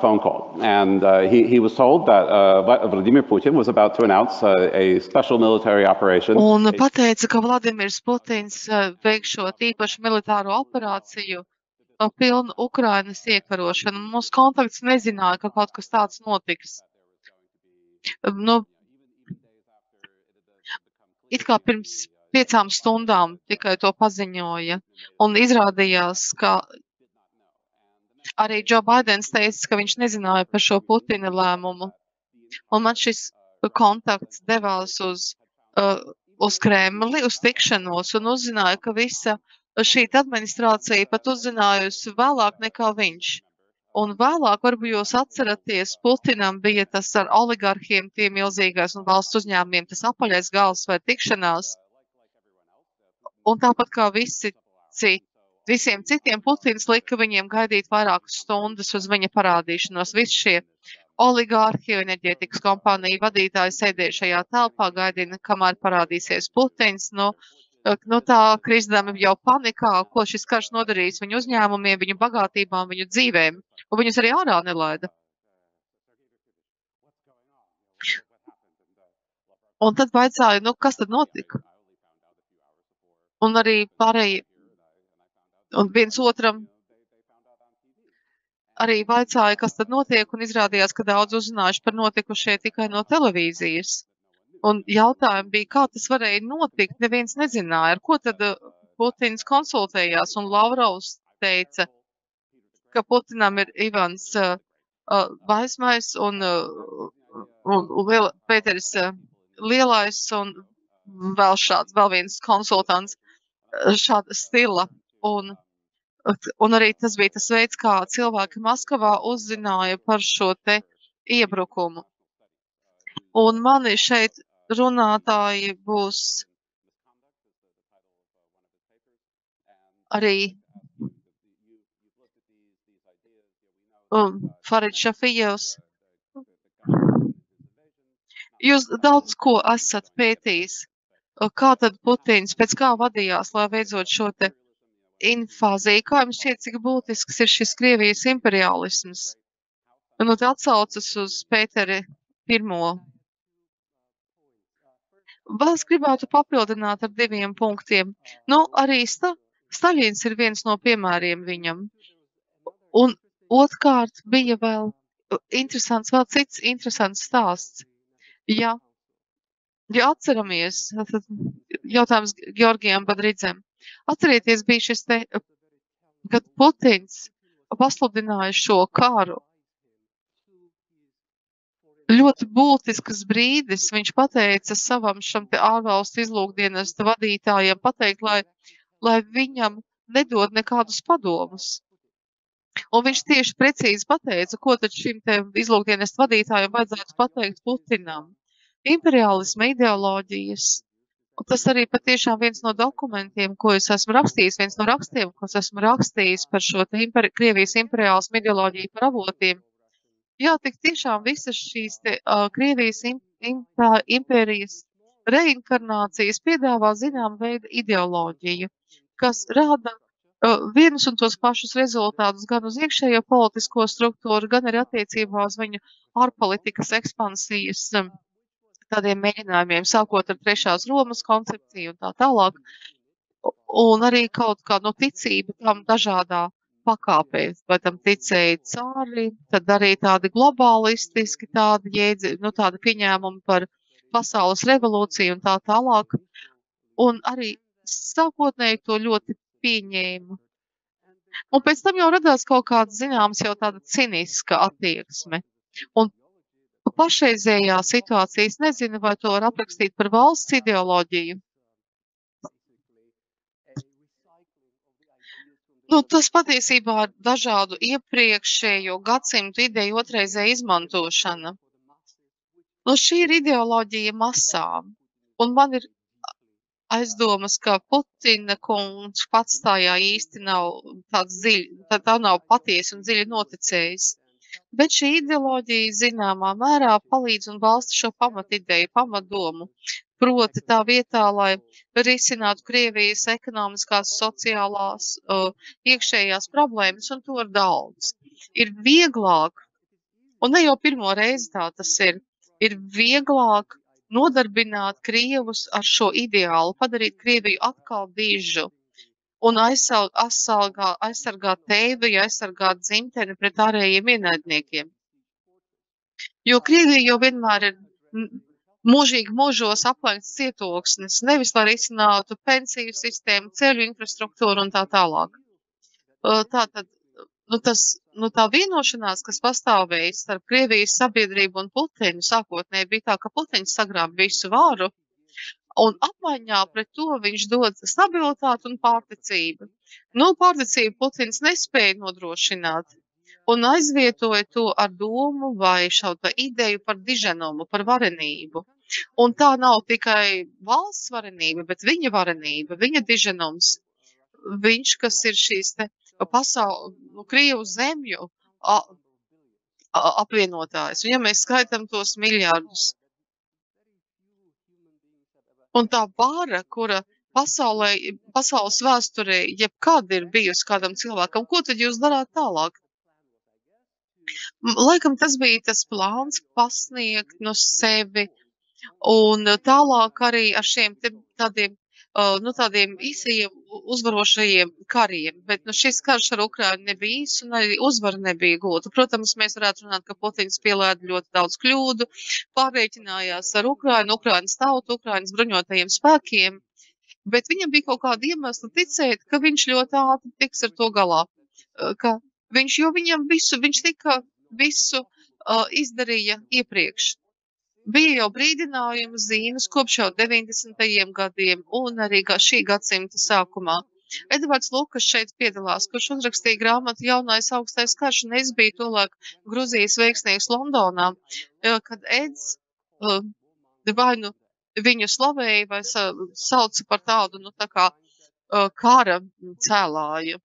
phone call, and he was told that Vladimir Putin was about to announce a special military operation. Un pateica, ka Vladimirs Putins veikšot īpašu militāro operāciju pilnu Ukrainas iekarošanu. Mūsu kontakts nezināja, ka kaut kas tāds notiks. Nu, it kā pirms 5 stundām tikai to paziņoja, un izrādījās, ka arī Joe Bidens teica, ka viņš nezināja par šo Putina lēmumu. Un man šis kontakts devās uz Kremli, uz tikšanos, un uzzināja, ka visa šī administrācija pat uzzinājusi vēlāk nekā viņš. Un vēlāk, varbūt jūs atceraties, Putinam bija tas ar oligarhiem, tie milzīgais un valsts uzņēmumiem, tas apaļais gals vai tikšanās. Un tāpat kā visiem citiem, Putins lika viņiem gaidīt vairākas stundas uz viņa parādīšanos. Visi šie oligārhi, enerģētikas kompāniju vadītāji sēdēja šajā telpā, gaidīja, kamēr parādīsies Putins. Tā krisdami jau panikā, ko šis karš nodarīs viņu uzņēmumiem, viņu bagātībām, viņu dzīvēm, un viņus arī ārā nelaida. Un tad vaicāja, kas tad notika? Un arī pārējie, un viens otram arī vaicāja, kas tad notiek, un izrādījās, ka daudz uzzinājuši par notikušie tikai no televīzijas. Un jautājumi bija, kā tas varēja notikt, neviens nezināja, ar ko tad Putins konsultējās, un Lavrovs teica, ka Putinam ir Ivans Vaismais un Pēteris Lielais un vēl viens konsultants šāda stila. Un arī tas bija tas veids, kā cilvēki Maskavā uzzināja par šo te iebrukumu. Un mani šeit runātāji būs arī Farid Šafijevs. Jūs daudz ko esat pētījis. Kā tad Putins pēc kā vadījās, lai veidzot šo te invāziju? Kā jums šķiet, cik būtisks ir šis Krievijas imperialisms? Un te atsaucas uz Pēteri I. Vēl es gribētu papildināt ar 2 punktiem. Arī Staļins ir viens no piemēriem viņam. Un otrkārt bija vēl cits interesants stāsts. Ja atceramies, jautājums Georgijam Badridzem. Atcerieties, bija šis te, kad Putins pasludināja šo karu. Ļoti būtisks brīdis, viņš pateica savam šam te ārvalstu izlūkdienesta vadītājiem pateikt, lai viņam nedod nekādus padomus. Un viņš tieši precīzi pateica, ko tad šim te izlūkdienesta vadītājiem vajadzētu pateikt Putinam. Imperialisma ideoloģijas. Un tas arī patiešām viens no dokumentiem, ko es esmu rakstījis, viens no rakstiem, ko es esmu rakstījis par šo te Krievijas imperialisma ideoloģiju par avotiem. Jā, tik tiešām visas šīs te Krievijas impērijas reinkarnācijas piedāvā zinām veidu ideoloģiju, kas rada vienus un tos pašus rezultātus gan uz iekšējo politisko struktūru, gan arī attiecībā uz viņu ārpolitikas ekspansijas tādiem mēģinājumiem, sākot ar 3. Romas koncepciju un tā tālāk, un arī kaut kā ticība tam dažādā pakāpē, vai tam ticēja cāri, tad arī tādi globālistiski tādi tādi pieņēmumi par pasaules revolūciju un tā tālāk, un arī sākotnēji to ļoti pieņēma. Un pēc tam jau radās kaut kāds zināms jau tāda ciniska attieksme. Un pašreizējā situācija, es nezinu, vai to var aprakstīt par valsts ideoloģiju. Tas patiesībā ir dažādu iepriekšējo gadsimtu ideju otrreizēja izmantošana. Šī ir ideoloģija masām. Un man ir aizdomas, ka Putina kungs pats tajā īsti nav tāds tā nav patiesi un dziļi noticējis. Bet šī ideoloģija zināmā mērā palīdz un balsta šo pamatideju, pamatdomu. Proti tā vietā, lai risinātu Krievijas ekonomiskās, sociālās, iekšējās problēmas, un to ir daudz. Ir vieglāk Un ne jau pirmo reizi tā tas ir vieglāk nodarbināt Krievus ar šo ideālu, padarīt Krieviju atkal dižu un aizsargāt tevi, aizsargāt dzimteni pret ārējiem ienaidniekiem. Jo Krievija jau vienmēr ir mūžīgi mūžos aplankts cietoksnis, nevis lai risinātu pensiju sistēmu, ceļu infrastruktūru un tā tālāk. Tātad, tā vienošanās, kas pastāvēja starp Krievijas sabiedrību un Putinu, sākotnēji bija tā, ka Putins sagrāb visu varu, un apmaiņā pret to viņš dod stabilitāti un pārticību. Pārticību Putins nespēja nodrošināt, un aizvietoja to ar domu vai šādu ideju par diženumu, par varenību. Un tā nav tikai valsts varenība, bet viņa varenība, viņa diženums. Viņš, kas ir šīs te Krievu zemju apvienotājs. Un ja mēs skaitam tos miljardus. Un tā vara, kura pasaules vēsturē jebkad ir bijusi kādam cilvēkam, ko tad jūs darāt tālāk? Laikam tas bija tas plāns pasniegt no sevi un tālāk arī ar šiem tādiem īsajiem uzvarošajiem kariem. Bet šis karš ar Ukrainu nebija īs un arī uzvara nebija gūta. Protams, mēs varētu runāt, ka Putins pielēda ļoti daudz kļūdu, pārreikinājās ar Ukrainu, Ukrainas tautu, Ukrainas bruņotajiem spēkiem, bet viņam bija kaut kāda iemesla ticēt, ka viņš ļoti ātri tiks ar to galā. Viņš visu izdarīja iepriekš. Bija jau brīdinājuma zīmes kopš jau 90. gadiem un arī šī gadsimta sākumā. Edvards Lukas šeit piedalās, kurš uzrakstīja grāmatu Jaunais augstais karš, un es biju tolaik Gruzijas vēstnieks Londonā, kad Eds vai viņu slavēja vai sauca par tādu, kara cēlāju.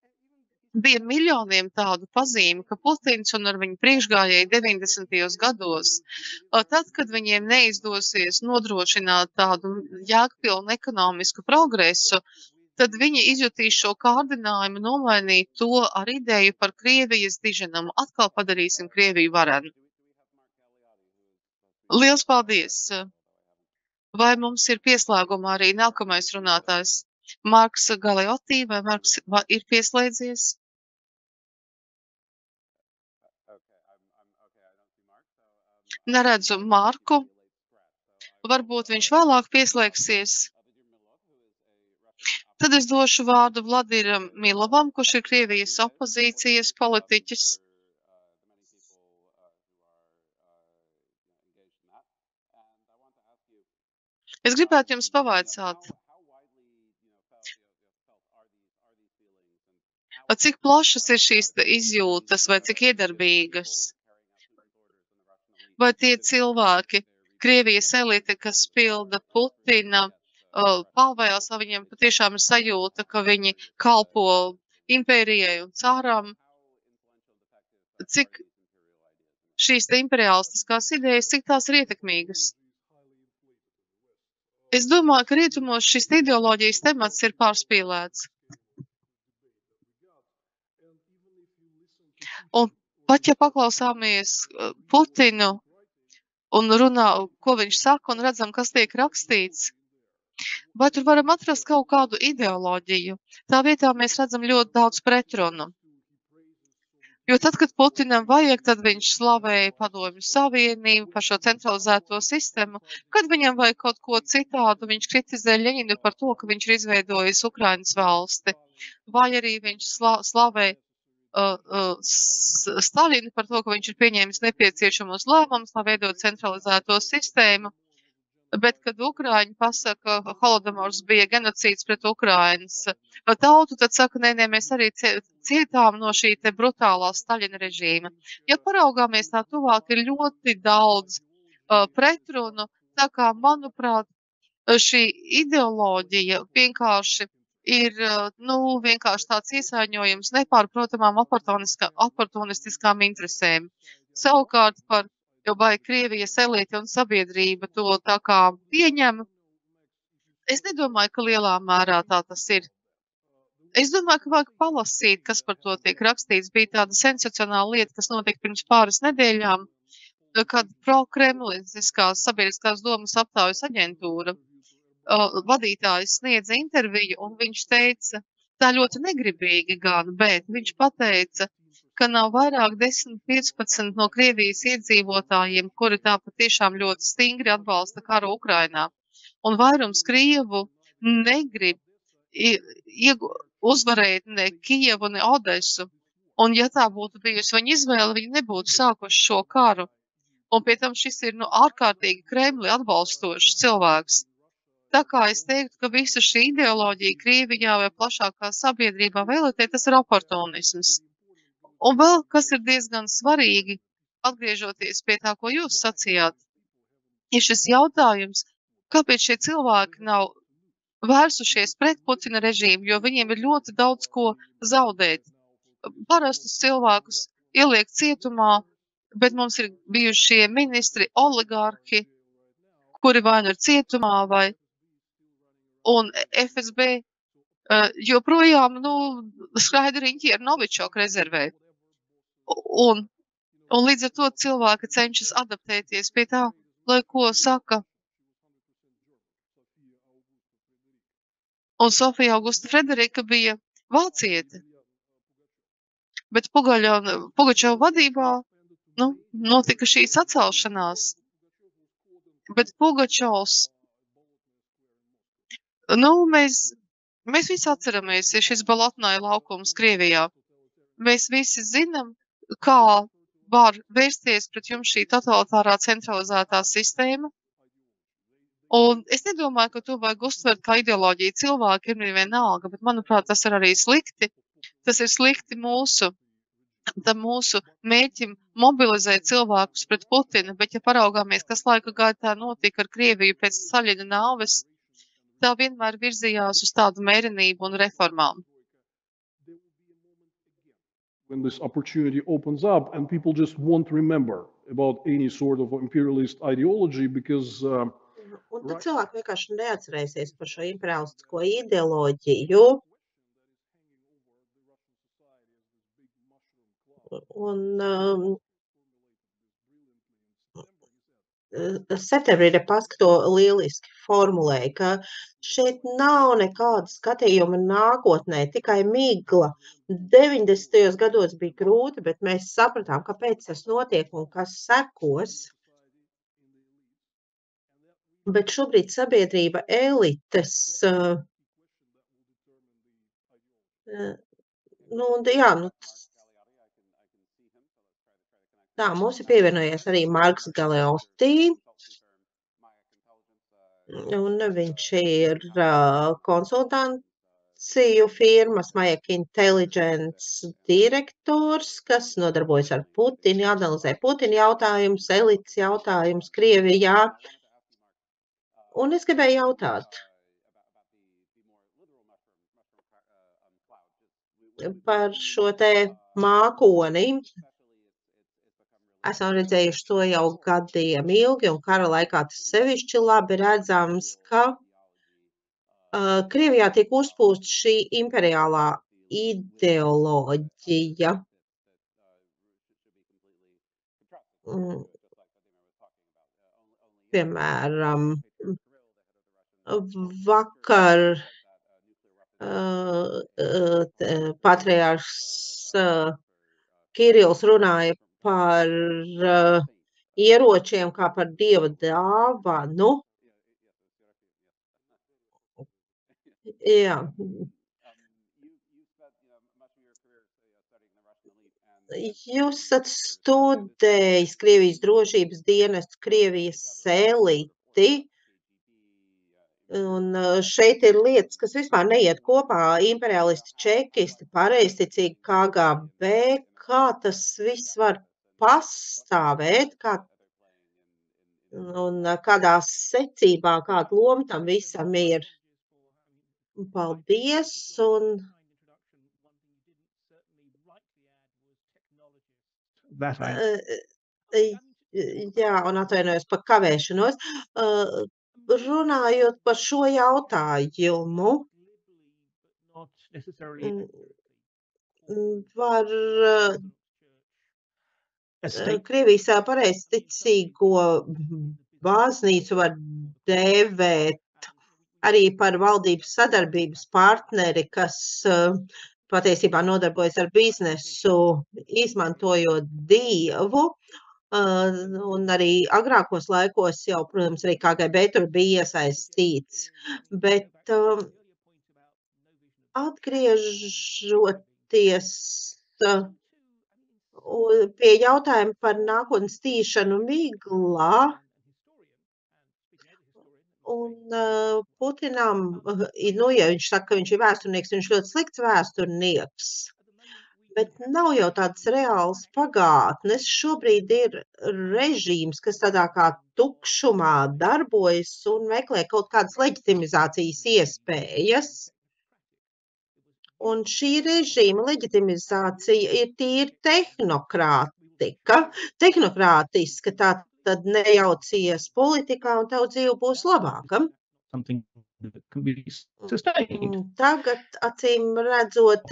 Bija miljoniem tādu pazīmi, ka Putins un ar viņu priekšgājēji 90. gados, tad, kad viņiem neizdosies nodrošināt tādu jēgpilnu ekonomisku progresu, tad viņi izjutīs šo kārdinājumu nomainīt to ar ideju par Krievijas diženumu. Atkal padarīsim Krieviju varenu. Liels paldies! Vai mums ir pieslēgumā arī nākamais runātājs? Marks Galeotti, vai Marks ir pieslēdzies? Neredzu Marku. Varbūt viņš vēlāk pieslēgsies. Tad es došu vārdu Vladiram Milovam, kurš ir Krievijas opozīcijas politiķis. Es gribētu jums pavaicāt, cik plašas ir šīs izjūtas vai cik iedarbīgas? Vai tie cilvēki, Krievijas elite, kas pilda Putina pavēles, vai viņiem patiešām ir sajūta, ka viņi kalpo impērijai un cāram? Cik šīs imperialistiskās idejas, cik tās ir ietekmīgas? Es domāju, ka rietumos šis ideoloģijas temats ir pārspīlēts. Un pat ja paklausāmies Putinu un runā, ko viņš saka, un redzam, kas tiek rakstīts, vai tur varam atrast kaut kādu ideoloģiju? Tā vietā mēs redzam ļoti daudz pretrunu. Jo tad, kad Putinam vajag, tad viņš slavēja Padomju Savienību par šo centralizēto sistēmu. Kad viņam vajag kaut ko citādu, viņš kritizē Ļeņinu par to, ka viņš ir izveidojis Ukrainas valsti. Vai arī viņš slavē Stalinu par to, ka viņš ir pieņēmis nepieciešamos lēmumus, lai veidot centralizēto sistēmu. Bet, kad Ukraiņi pasaka, ka Holodomors bija genocīds pret Ukrainas tautu, tad saka, nē, mēs arī cietām no šī te brutālā Staļina režīma. Ja paraugāmies tā tuvāk, ir ļoti daudz pretrunu, tā kā, manuprāt, šī ideoloģija vienkārši ir vienkārši tāds iesaiņojums nepārprotamām oportunistiskām interesēm. Savukārt vai Krievijas elite un sabiedrība to tā kā pieņem, es nedomāju, ka lielā mērā tā tas ir. Es domāju, ka vajag palasīt, kas par to tiek rakstīts. Bija tāda sensacionāla lieta, kas notika pirms pāris nedēļām, kad prokremlistiskās sabiedriskās domas aptaujas aģentūra vadītājs sniedza interviju, un viņš teica, tā ļoti negribīgi gan, bet viņš pateica, ka nav vairāk 10-15 no Krievijas iedzīvotājiem, kuri tā patiešām ļoti stingri atbalsta karu Ukrainā. Un vairums Krievu negrib uzvarēt ne Kijevu, ne Odesu. Un ja tā būtu bijusi viņa izvēle, viņi nebūtu sākuši šo karu. Un pie tam šis ir ārkārtīgi Kremli atbalstošs cilvēks. Tā kā es teiktu, ka visa šī ideoloģija Krievijā vai plašākā sabiedrībā vēlētē, tas ir oportunisms. Un vēl, kas ir diezgan svarīgi, atgriežoties pie tā, ko jūs sacījāt, ir šis jautājums, kāpēc šie cilvēki nav vērsušies pret Putina režīmu, jo viņiem ir ļoti daudz ko zaudēt. Parastus cilvēkus ieliek cietumā, bet mums ir bijuši šie ministri, oligārhi, kuri vai nu ir cietumā, vai un FSB joprojām, skraida riņķi ar Novičoku rezervē. Un līdz ar to cilvēki cenšas adaptēties pie tā, lai ko saka. Un Sofija Augusta Frederika bija vāciete, bet Pugačova vadībā, notika šī sacelšanās. Bet Pugačovs, mēs visi atceramies, ir šis Balotnāja laukums Krievijā. Mēs visi zinām, kā var vērsties pret jums šī totalitārā centralizētā sistēma. Un es nedomāju, ka to vajag uztvert kā ideoloģiju. Cilvēki ir vienalga, bet manuprāt, tas ir arī slikti. Tas ir slikti mūsu mērķim mobilizēt cilvēkus pret Putinu, bet ja paraugāmies, kas laika gaitā notika ar Krieviju pēc Staļina nāves, tā vienmēr virzījās uz tādu mērenību un reformām. When this opportunity opens up and people just won't remember about any sort of imperialist ideology because Un tad cilvēki vienkārši neatcerēsies par šo imperialistisko ideoloģiju. Un septembrī Repaska to lieliski formulēja, ka šeit nav nekāda skatījuma nākotnē, tikai migla. 90. gados bija grūti, bet mēs sapratām, kāpēc tas notiek un kas sekos. Bet šobrīd sabiedrība elites, tā, mums ir pievienojies arī Marks Galeotti, un viņš ir konsultanciju firmas Majek Intelligence direktors, kas nodarbojas ar Putinu, analizē Putina jautājumus, elites jautājumus Krievijā. Un es gribēju jautāt par šo te mākoni. Esam redzējuši to jau gadiem ilgi, un kara laikā tas sevišķi labi redzams, ka Krievijā tiek uzpūsta šī imperiālā ideoloģija. Piemēram, vakar patriārhs Kirils runāja par ieročiem kā par dieva dāvanu. Jā. Jūs esat studējis Krievijas drošības dienestu, Krievijas eliti, un šeit ir lietas, kas vispār neiet kopā, imperialisti, čekisti, pareizticīgi KGB, kā tas viss var pastāvēt, un kādā secībā, kāda loma tam visam ir. Paldies, un jā, un atvainojos par kavēšanos. Runājot par šo jautājumu, var Krievijas pareizticīgo baznīcu var dēvēt arī par valdības sadarbības partneri, kas patiesībā nodarbojas ar biznesu, izmantojot Dievu. Un arī agrākos laikos jau, protams, arī KGB tur bija iesaistīts. Bet atgriežoties pie jautājuma par nākotnes tīšanu miglā, un Putinam, nu, ja viņš saka, ka viņš ir vēsturnieks, viņš ļoti slikts vēsturnieks, bet nav jau tādas reālas pagātnes. Šobrīd ir režīms, kas tādā kā tukšumā darbojas un meklē kaut kādas leģitimizācijas iespējas. Un šī režīma leģitimizācija ir tīri tehnokrātiska, tā tad nejaucies politikā un tavu dzīve būs labāka. Tagad, acīm redzot,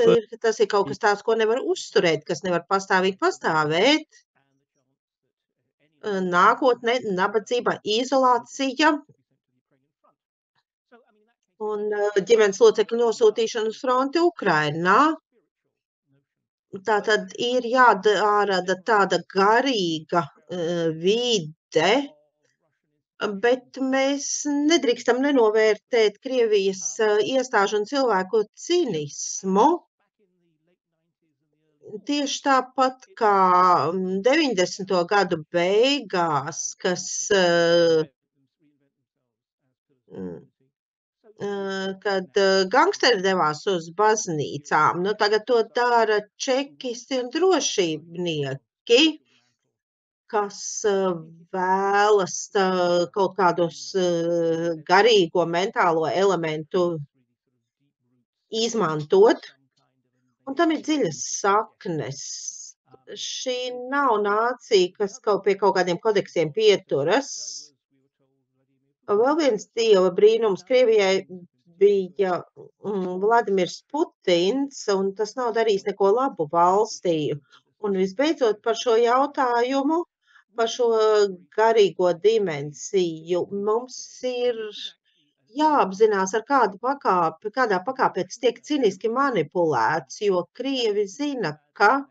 tas ir kaut kas tāds, ko nevar uzturēt, kas nevar pastāvīgi pastāvēt. Nākotnē, nabadzība, izolācija un ģimenes locekļu nosūtīšana uz fronti Ukrainā. Tātad ir jārada tāda garīga vide, bet mēs nedrīkstam nenovērtēt Krievijas iestāžu un cilvēku cinismu. Tieši tāpat kā 90. gadu beigās, kad gangsteri devās uz baznīcām, nu tagad to dara čekisti un drošībnieki, kas vēlas kaut kādus garīgo mentālo elementu izmantot, un tam ir dziļas saknes. Šī nav nācija, kas pie kaut kādiem kodeksiem pieturas. Vēl viens dieva brīnums Krievijai bija Vladimirs Putins, un tas nav darījis neko labu valstī. Un visbeidzot par šo jautājumu, par šo garīgo dimensiju, mums ir jāapzinās, ar kādā pakāpē tas tiek ciniski manipulēts, jo Krievi zina, ka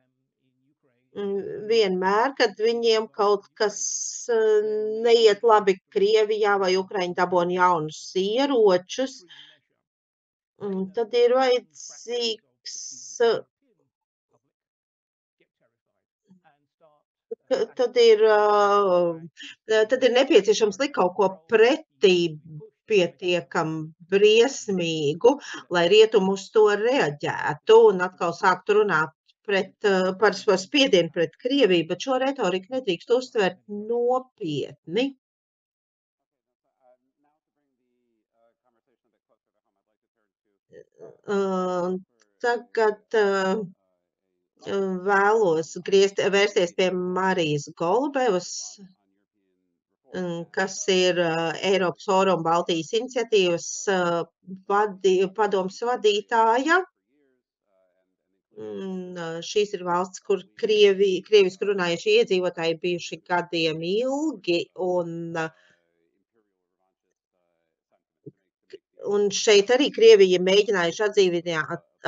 vienmēr, kad viņiem kaut kas neiet labi Krievijā vai Ukraiņi dabūna jaunus ieročus, tad ir vajadzīgs, tad ir nepieciešams likt kaut ko pretī pietiekam briesmīgu, lai rietumi uz to reaģētu un atkal sāktu runāt par spiedienu pret Krieviju, bet šo retoriku nedrīkst uztvert nopietni. Tagad vēlos vērsties pie Marijas Golubevas, kas ir Eiropas Fóruma Baltijas iniciatīvas padomes vadītāja. Šīs ir valsts, kur krievisku runājušie iedzīvotāji bijuši gadiem ilgi, un šeit arī Krievija mēģinājuši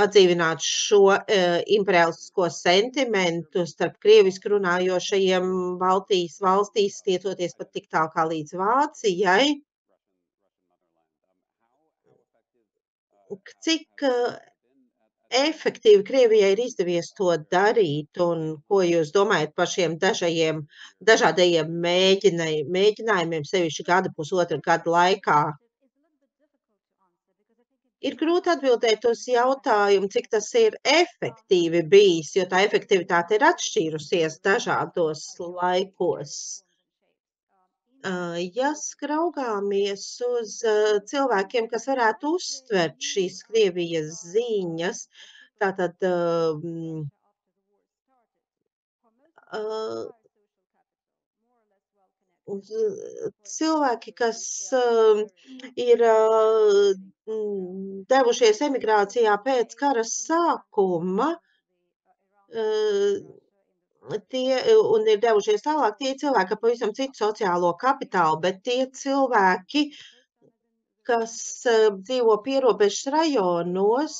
atdzīvināt šo imperialistisko sentimentu starp krievisku runājošajiem Baltijas valstīs, tiecoties pat tik tālu kā līdz Vācijai. Cik efektīvi Krievijai ir izdevies to darīt, un ko jūs domājat par šiem dažādajiem mēģinājumiem, sevišķi pusotra gada laikā? Ir grūti atbildēt uz jautājumu, cik tas ir efektīvi bijis, jo tā efektivitāte ir atšķīrusies dažādos laikos. Ja raugāmies uz cilvēkiem, kas varētu uztvert šīs Krievijas ziņas, tātad cilvēki, kas ir devušies emigrācijā pēc kara sākuma, un ir devušies tālāk, tie cilvēki ar pavisam citu sociālo kapitālu, bet tie cilvēki, kas dzīvo pierobežas rajonos,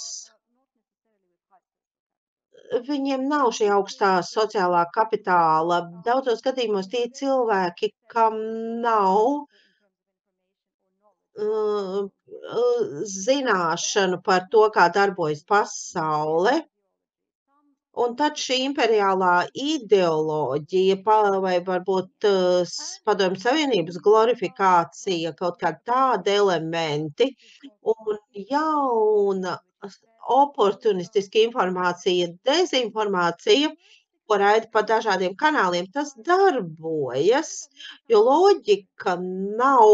viņiem nav šī augstā sociālā kapitāla. Daudzos gadījumos tie cilvēki, kam nav zināšanu par to, kā darbojas pasaule, un tad šī imperiālā ideoloģija vai varbūt Padomju Savienības glorifikācija, kaut kādi tādi elementi un jauna oportunistiska informācija, dezinformācija, ko raida pa dažādiem kanāliem, tas darbojas, jo loģika nav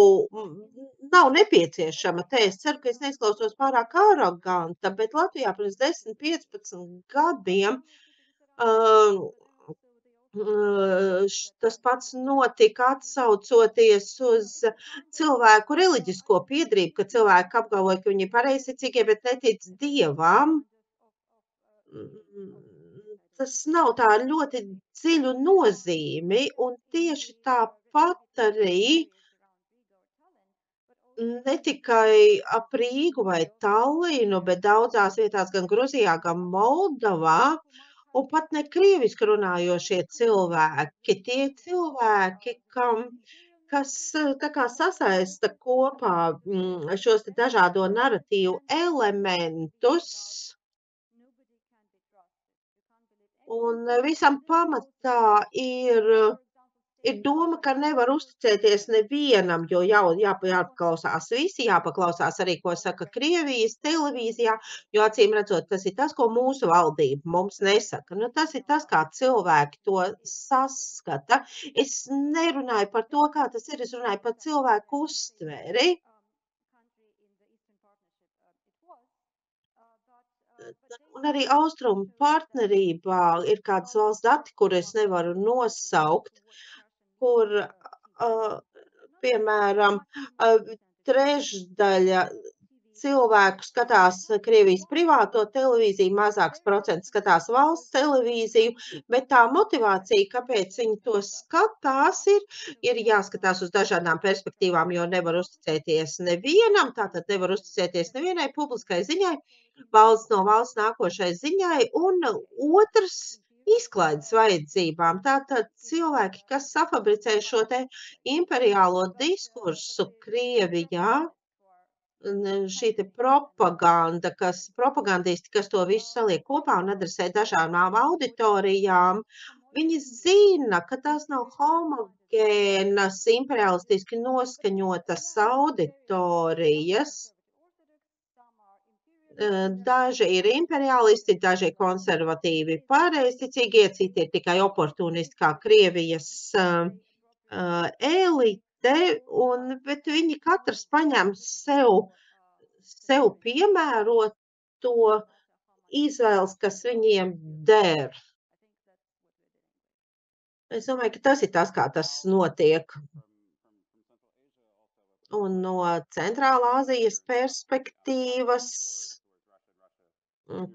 nepieciešama. Te es ceru, ka es neizklausos pārāk aroganta, bet Latvijā pirms 10-15 gadiem tas pats notika atsaucoties uz cilvēku reliģisko piedrību, ka cilvēki apgalvoja, ka viņi ir pareizticīgie, bet netic Dievam. Tas nav tā ļoti dziļu nozīmi, un tieši tāpat arī ne tikai ap Rīgu vai Tallinu, bet daudzās vietās gan Gruzijā, gan Moldovā, un pat ne krieviski runājošie cilvēki, tie cilvēki, kas tā kā sasaista kopā šos te dažādo naratīvu elementus, un visam pamatā ir doma, ka nevar uzticēties nevienam, jo jāpaklausās visi, jāpaklausās arī, ko saka Krievijas televīzijā, jo acīm redzot, tas ir tas, ko mūsu valdība mums nesaka. Nu, tas ir tas, kā cilvēki to saskata. Es nerunāju par to, kā tas ir, es runāju par cilvēku uztveri. Un arī austrumu partnerībā ir kādas valsts dati, kur es nevaru nosaukt, kur, piemēram, trešdaļa cilvēku skatās Krievijas privāto televīziju, mazāks procents skatās valsts televīziju, bet tā motivācija, kāpēc viņi to skatās, ir jāskatās uz dažādām perspektīvām, jo nevar uzticēties nevienam, tātad nevar uzticēties nevienai publiskai ziņai, valsts no valsts nākošai ziņai, un otrs izklaides vajadzībām. Tātad cilvēki, kas safabricē šo te imperiālo diskursu Krievijā, šī te propaganda, propagandisti, kas to visu saliek kopā un adresē dažādām auditorijām, viņi zina, ka tās nav homogēnas, imperialistiski noskaņotas auditorijas. Daži ir imperialisti, daži ir konservatīvi pareizticīgie, citi ir tikai oportunisti kā Krievijas elite, bet viņi katrs paņem sev piemēroto izvēles, kas viņiem der. Es domāju, ka tas ir tas, kā tas notiek. Un no Centrālā Āzijas perspektīvas,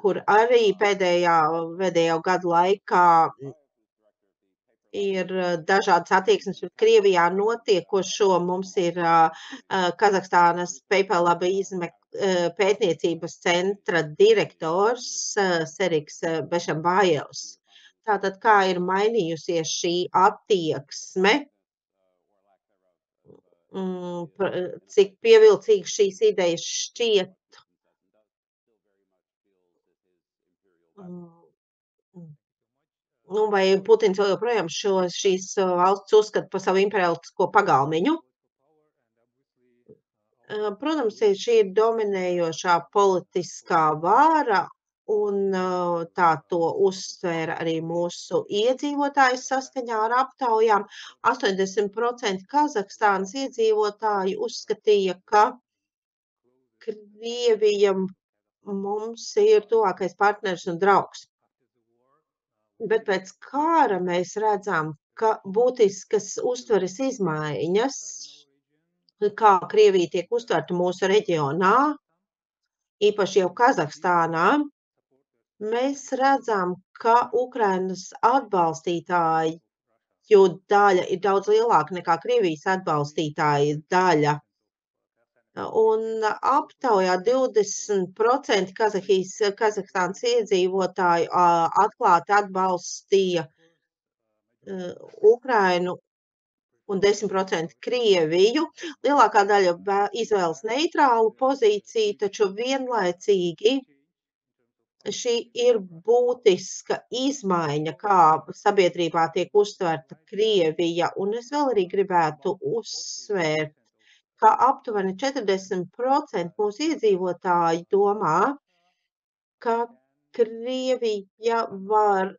kur arī pēdējo gadu laikā ir dažādas attieksmes pret Krievijā notiekošo. Mums ir Kazahstānas PayPal pētniecības centra direktors Seriks Bešambājevs. Tātad, kā ir mainījusies šī attieksme, cik pievilcīgas šīs idejas šķiet. Vai Putins vēl joprojām šīs valsts uzskata par savu imperialistisko pagalmiņu? Protams, šī ir dominējošā politiskā vāra, un tā to uztvēra arī mūsu iedzīvotāji saskaņā ar aptaujām. 80% Kazahstānas iedzīvotāji uzskatīja, ka Krievija mums ir tuvākais partneris un draugs. Bet pēc kara mēs redzam, ka būtiskas uztveres izmaiņas, kā Krievija tiek uztverta mūsu reģionā, īpaši jau Kazahstānā, mēs redzam, ka Ukrainas atbalstītāju daļa ir daudz lielāka nekā Krievijas atbalstītāju daļa. Un aptaujā 20% Kazahstānas iedzīvotāju atklāti atbalstīja Ukrainu un 10% Krieviju. Lielākā daļa izvēlas neitrālu pozīciju, taču vienlaicīgi šī ir būtiska izmaiņa, kā sabiedrībā tiek uztverta Krievija. Un es vēl arī gribētu uzsvērt, ka aptuveni 40% mūsu iedzīvotāji domā, ka Krievija var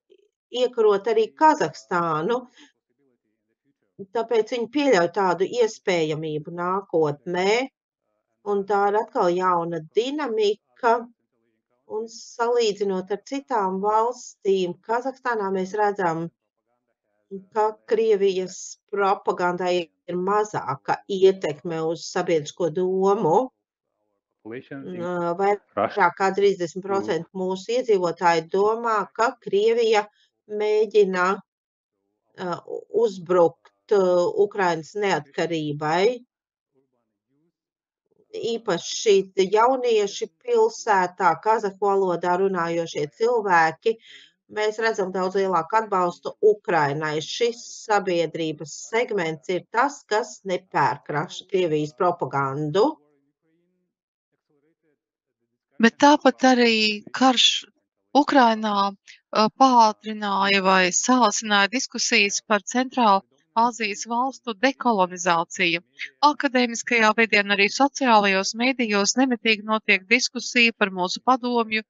iekarot arī Kazahstānu, tāpēc viņi pieļauj tādu iespējamību nākotnē, un tā ir atkal jauna dinamika, un salīdzinot ar citām valstīm, Kazahstānā mēs redzam, ka Krievijas propagandai ir mazāka ietekme uz sabiedrisko domu. Vairāk kā 30% mūsu iedzīvotāji domā, ka Krievija mēģina uzbrukt Ukrainas neatkarībai. Īpaši jaunieši pilsētā, kazahu valodā runājošie cilvēki, mēs redzam daudz lielāku atbalstu Ukrainai. Šis sabiedrības segments ir tas, kas nepērk Krievijas propagandu. Bet tāpat arī karš Ukrainā pātrināja vai sāsināja diskusijas par Centrālu Āzijas valstu dekolonizāciju. Akadēmiskajā vidē un arī sociālajos medijos nemitīgi notiek diskusija par mūsu padomju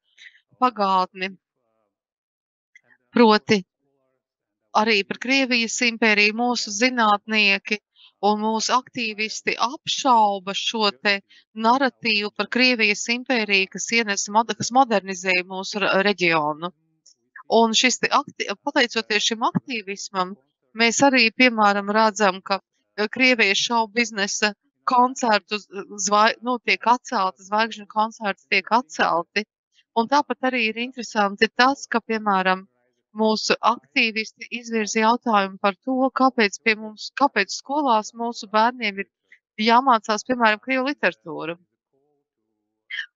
pagātni. Proti arī par Krievijas impēriju mūsu zinātnieki un mūsu aktīvisti apšauba šo te naratīvu par Krievijas impēriju, kas modernizēja mūsu reģionu. Un pateicoties šim aktīvismam, mēs arī, piemēram, redzam, ka Krievijas šovu biznesa koncertu tiek atcelti, zvaigžņu koncerti tiek atcelti. Un tāpat arī ir interesanti tas, ka, piemēram, mūsu aktīvisti izvirza jautājumu par to, kāpēc skolās mūsu bērniem ir jāmācās, piemēram, krievu literatūru.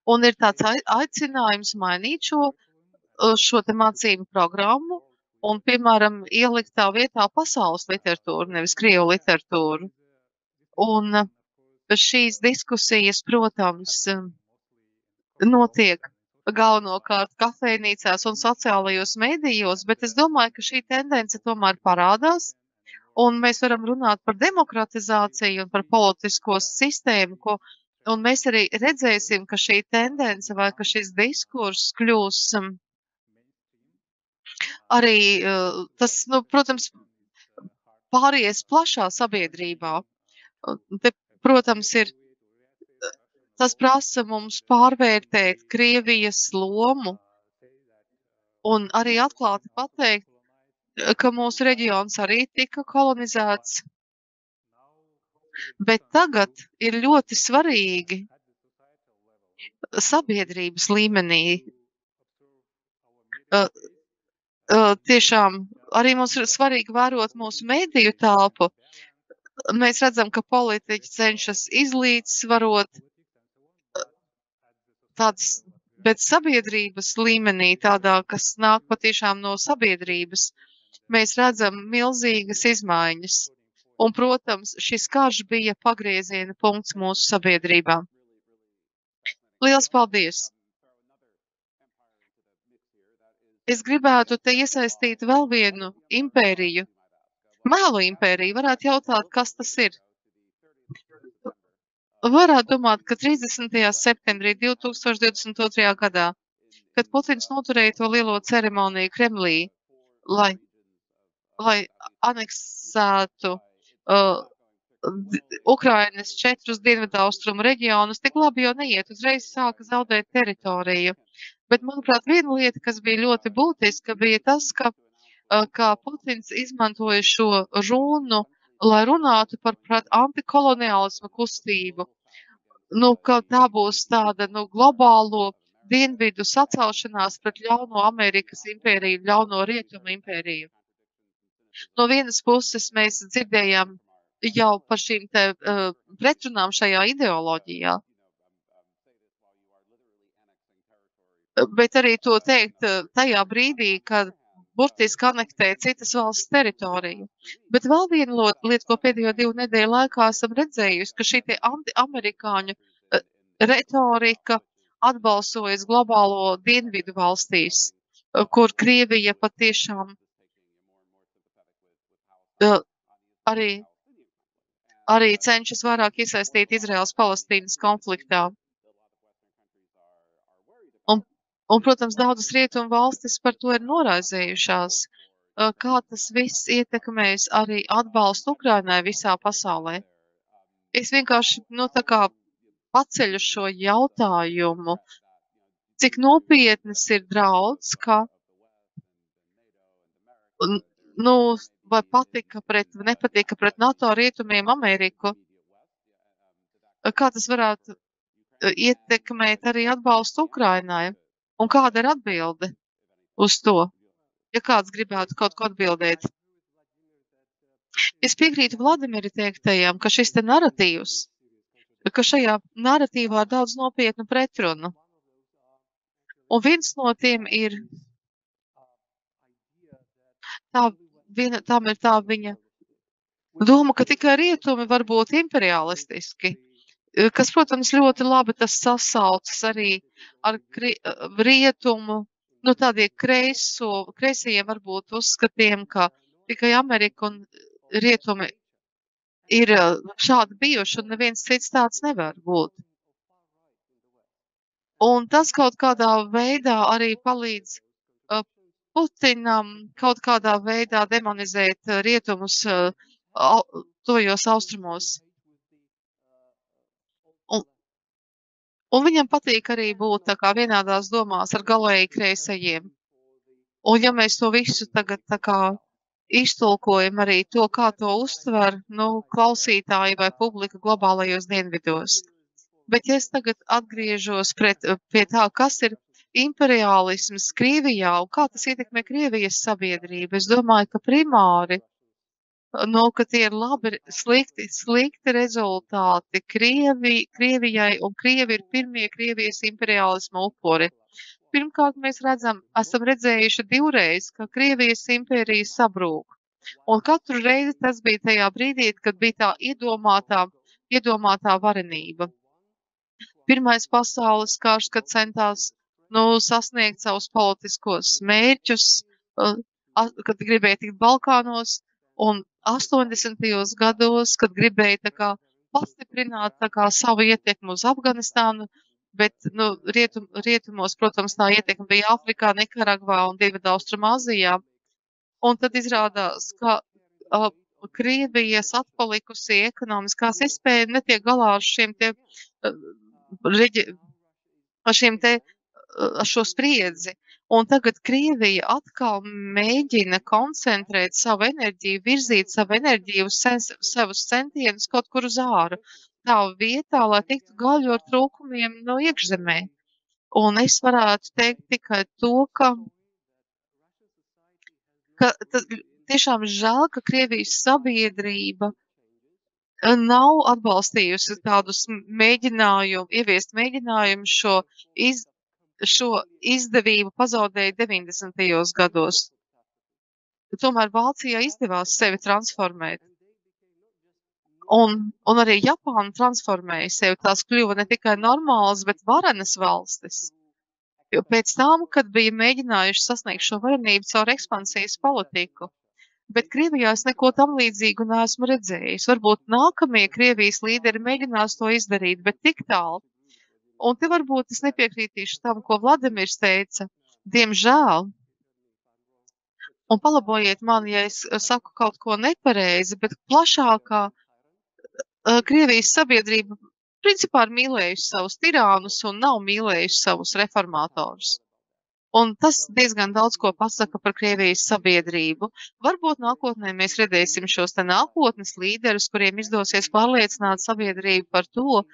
Un ir tāds aicinājums mainīt šo te mācību programmu un, piemēram, ielikt tā vietā pasaules literatūru, nevis krievu literatūru. Un šīs diskusijas, protams, notiek galvenokārt kafejnīcās un sociālajos medijos, bet es domāju, ka šī tendence tomēr parādās, un mēs varam runāt par demokratizāciju un par politisko sistēmu, un mēs arī redzēsim, ka šī tendence vai ka šis diskurss kļūs arī tas, protams, pāries plašā sabiedrībā. Te, protams, tas prasa mums pārvērtēt Krievijas lomu un arī atklāti pateikt, ka mūsu reģions arī tika kolonizēts. Bet tagad ir ļoti svarīgi sabiedrības līmenī. Tiešām arī mums ir svarīgi vērot mūsu mediju telpu. Mēs redzam, ka politiķi cenšas izlīdzsvarot tādas, bet sabiedrības līmenī, tādā, kas nāk patiešām no sabiedrības, mēs redzam milzīgas izmaiņas. Un, protams, šis karš bija pagrieziena punkts mūsu sabiedrībā. Liels paldies! Es gribētu te iesaistīt vēl vienu impēriju. Mēlu impēriju. Varētu jautāt, kas tas ir? Varētu domāt, ka 30. septembrī 2022. gadā, kad Putins noturēja to lielo ceremoniju Kremlī, lai aneksētu Ukrainas 4 dienvidaustrumu reģionus, tik labi jau neiet, uzreiz sāka zaudēt teritoriju. Bet, manuprāt, viena lieta, kas bija ļoti būtiska, bija tas, ka Putins izmantoja šo runu, lai runātu par antikoloniālisma kustību. Ka tā būs tāda globālo dienvidu sacelšanās pret ļauno Amerikas impēriju, ļauno Rietumu impēriju. No vienas puses mēs dzirdējām jau par šīm te pretrunām šajā ideoloģijā, bet arī to teikt tajā brīdī, kad burtiski anektē citas valsts teritoriju. Bet vēl viena lieta, ko pēdējo 2 nedēļu laikā esam redzējusi, ka šī te anti-amerikāņu retorika atbalsojas globālo dienvidu valstīs, kur Krievija patiešām arī cenšas vairāk iesaistīt Izraels-Palestīnas konfliktā. Un, protams, daudzas rietumu valstis par to ir noraizējušās, kā tas viss ietekmēs arī atbalstu Ukrainai visā pasaulē. Es vienkārši, tā kā paceļu šo jautājumu, cik nopietnas ir draudz, ka, vai nepatika pret NATO rietumiem Ameriku, kā tas varētu ietekmēt arī atbalstu Ukrainai. Un kāda ir atbilde uz to, ja kāds gribētu kaut ko atbildēt? Es piekrītu Vladimira teiktajam, ka šis te naratīvs, ka šajā naratīvā ir daudz nopietnu pretrunu. Un viens no tiem ir tam ir tā viņa doma, ka tikai rietumi var būt imperialistiski, kas, protams, ļoti labi tas sasaucas arī ar rietumu, tādie kreisajiem varbūt uzskatiem, ka tikai Amerika un rietumi ir šādi bijuši un neviens cits tāds nevar būt. Un tas kaut kādā veidā arī palīdz Putinam kaut kādā veidā demonizēt rietumus tojos austrumos. Un viņam patīk arī būt tā kā vienādās domās ar galēji kreisajiem. Un ja mēs to visu tagad tā kā iztulkojam arī to, kā to uztver, klausītāji vai publika globālajos dienvidos. Bet ja es tagad atgriežos pie tā, kas ir imperiālisms Krievijā un kā tas ietekmē Krievijas sabiedrību, es domāju, ka primāri, ka tie ir slikti rezultāti Krievijai, un Krievi ir pirmie Krievijas imperiālisma upuri. Pirmkārt, mēs esam redzējuši 2 reizes, ka Krievijas impērija sabrūk. Un katru reizi tas bija tajā brīdī, kad bija tā iedomātā varenība. Pirmais pasaules karš, kad centās sasniegt savus politiskos mērķus, kad gribēja tikt Balkānos, un 80. gados, kad gribēja pastiprināt savu ietekmi uz Afganistānu, bet rietumos, protams, tā ietekme bija Āfrikā, Nikaragvā un Dienvidaustrumāzijā. Un tad izrādās, ka Krievijas atpalikusī ekonomiskās iespēja netiek galā ar šo spriedzi. Un tagad Krievija atkal mēģina koncentrēt savu enerģiju, virzīt savu enerģiju uz savus centienus kaut kur uz āru. Tā vietā, lai tiktu galā ar trūkumiem no iekšzemē. Un es varētu teikt tikai to, ka tiešām žēl, ka Krievijas sabiedrība nav atbalstījusi tādus ieviest mēģinājumu šo izdevību pazaudēja 90. gados. Tomēr Vācijā izdevās sevi transformēt. Un arī Japāna transformēja sevi. Tās kļuva ne tikai normālas, bet varenas valstis. Jo pēc tam, kad bija mēģinājuši sasniegt šo varenību caur ekspansijas politiku. Bet Krievijā es neko tam līdzīgu neesmu redzējis. Varbūt nākamie Krievijas līderi mēģinās to izdarīt, bet tik tālu. Un te varbūt es nepiekrītīšu tam, ko Vladimirs teica, diemžēl. Un palabojiet mani, ja es saku kaut ko nepareizi, bet plašākā Krievijas sabiedrība principā ir mīlējusi savus tirānus un nav mīlējusi savus reformatorus. Un tas diezgan daudz ko pasaka par Krievijas sabiedrību. Varbūt nākotnē mēs redzēsim šos te nākotnes līderus, kuriem izdosies pārliecināt sabiedrību par to,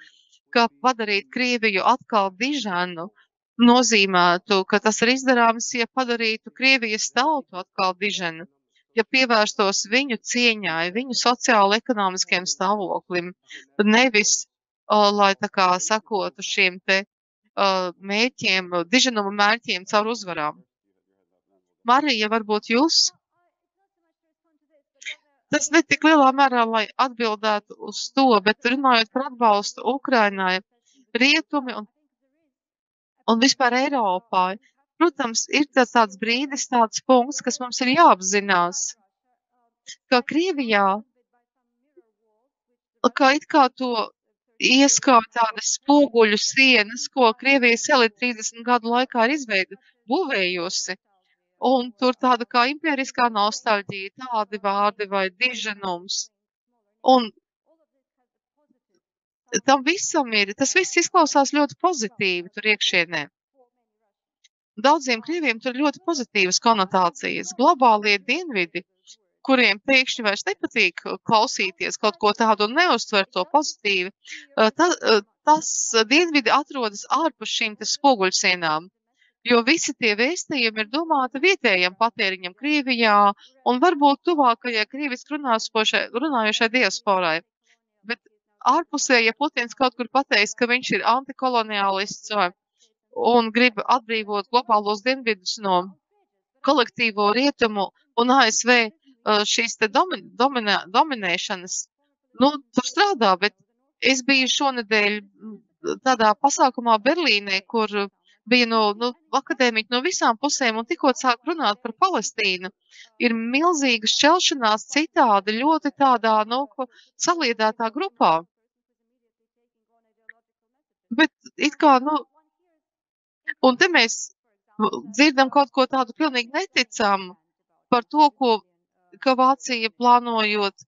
ka padarīt Krieviju atkal dižanu, nozīmētu, ka tas ir izdarāms, ja padarītu Krievijas tautu atkal diženu, ja pievērstos viņu cieņai, viņu sociāli-ekonomiskiem stāvoklim, nevis, lai tā kā sakotu šiem te mērķiem, diženuma mērķiem caur uzvarām. Marija, varbūt jūs? Tas netik lielā mērā, lai atbildētu uz to, bet runājot par atbalstu Ukrainai, rietumi un vispār Eiropā, protams, ir tāds brīdis, tāds punkts, kas mums ir jāapzinās, ka Krievijā, ka it kā to ieskauj tādas spoguļu sienas, ko Krievijas elite 30 gadu laikā ir būvējusi. Un tur tāda kā impēriskā nostalģija, tādi vārdi vai diženums. Un tam visam tas viss izklausās ļoti pozitīvi tur iekšienē. Daudziem krieviem tur ļoti pozitīvas konotācijas. Globālie dienvidi, kuriem pēkšņi vairs nepatīk klausīties kaut ko tādu un neuztver to pozitīvi, tas dienvidi atrodas ārpus šīm te spoguļsienām. Jo visi tie vēstījumi ir domāti vietējiem patēriņam Krievijā un varbūt tuvākajai krieviski runājošai diasporai. Bet ārpusē, ja Putins kaut kur pateiks, ka viņš ir antikoloniālists un grib atbrīvot globālos dienvidus no kolektīvo rietumu un ASV šīs te dominēšanas, tur strādā, bet es biju šonedēļ tādā pasākumā Berlīnē, kur bija akadēmiķi no visām pusēm un tikko sāk runāt par Palestīnu. Ir milzīga šķelšanās citādi ļoti tādā, saliedētā grupā. Bet it kā, un te mēs dzirdam kaut ko tādu pilnīgi neticamu par to, ka Vācija plānojot